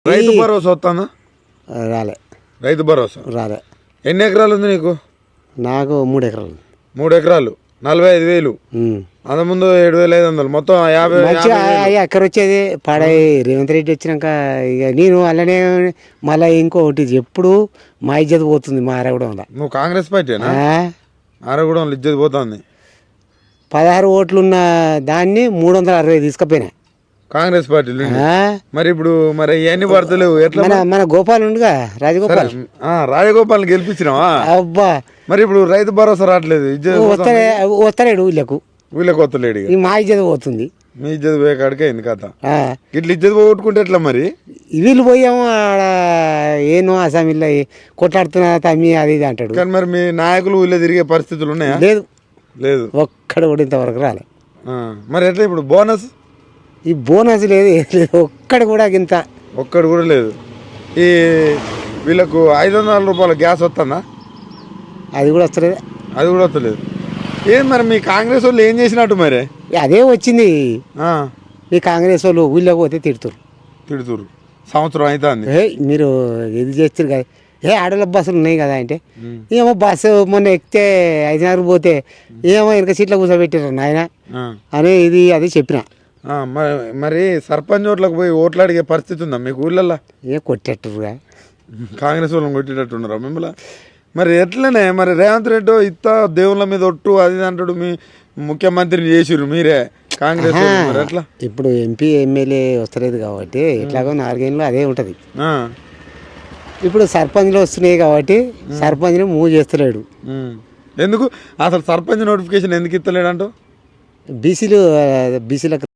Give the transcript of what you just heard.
రైతు భరోసా వస్తుందా? రాలే. రైతు భరోసా రాలే. ఎన్ని ఎకరాలు ఉంది నీకు? నాకు 3 ఎకరాలు. 3 ఎకరాలు 45,000. అంతకుముందు 7,500 మొత్తం 50 ఎక్కడ వచ్చేది పడాయి. రేవంత్ రెడ్డి వచ్చినాక ఇక నేను అలానే మళ్ళీ ఇంకొకటి ఎప్పుడు మా ఇజ్జత్ పోతుంది మా అరగూడెంలో. నువ్వు కాంగ్రెస్ పార్టీనా? అరగూడెంలో ఇజ్జత్ పోతుంది. 16 ఓట్లున్న దాన్ని 360 తీసుకుపోయినా కాంగ్రెస్ పార్టీ. మరి ఇప్పుడు మరి ఎన్ని పడతలేవు ఎట్లా? మన గోపాల్ ఉండుగా రాజగోపాల్. రాజగోపాల్ గెలిపించినావా? అబ్బా మరి ఇప్పుడు రైతు భరోసా రావట్లేదు. వస్తలేడు వీళ్ళకి వస్తలేడు. మా ఇజ్జత్ పోతుంది. మీ ఇజ్జత్ పోయే కాడికే అయింది కథ. ఇట్లా ఇజ్జత్ పోగొట్టుకుంటే ఎట్లా మరి? వీళ్ళు పోయాము ఆడ ఏనో అసామిల్లో కొట్లాడుతున్నా తమ్మి అది ఇది అంటాడు. కానీ మరి మీ నాయకులు వీళ్ళు తిరిగే పరిస్థితులు ఉన్నాయా? లేదు లేదు. ఒక్కడ కూడా ఇంతవరకు రాలే. మరి ఎట్లా ఇప్పుడు బోనస్? ఈ బోనస్ లేదు ఒక్కడు కూడా ఇంత ఒక్కడు కూడా లేదు. ఈ వీళ్ళకు 500 రూపాయల గ్యాస్ వస్తుందా? అది కూడా వస్తలేదు. అది కూడా వస్తలేదు. ఏం మరి మీ కాంగ్రెస్ వాళ్ళు ఏం చేసినట్టు మరి? అదే వచ్చింది. ఈ కాంగ్రెస్ వాళ్ళు ఊళ్ళో పోతే తిడుతురు. సంవత్సరం అవుతుంది. మీరు ఇది చేస్తారు కదా, ఆడోళ్ళ బస్సులు ఉన్నాయి కదా అంటే ఏమో బస్సు మొన్న ఎక్కితే 5 పోతే ఏమో వెనక సీట్లో కూర్చోబెట్టారు నాయన అని ఇది అది చెప్పిన. మరి సర్పంచ్ ఓట్లకు పోయి ఓట్లు అడిగే పరిస్థితి ఉందా మీకు ఊళ్ళల్లో? కొట్టేట్టుగా కాంగ్రెస్ వాళ్ళని కొట్టేటట్టున్నారా మిమ్మల్ని? మరి ఎట్లనే మరి రేవంత్ రెడ్డి ఇత్తా దేవుళ్ళ మీద ఒట్టు అది అంటాడు. మీ ముఖ్యమంత్రిని చేసిరు మీరే కాంగ్రెస్. ఎట్లా ఇప్పుడు ఎంపీ ఎమ్మెల్యే వస్తలేదు కాబట్టి ఎట్లాగో 4 ఏళ్ళు అదే ఉంటుంది. ఇప్పుడు సర్పంచ్లు వస్తున్నాయి కాబట్టి సర్పంచ్ని మూవ్ చేస్తలేడు. ఎందుకు అసలు సర్పంచ్ నోటిఫికేషన్ ఎందుకు ఇస్తలేడు అంటూ? బీసీలకు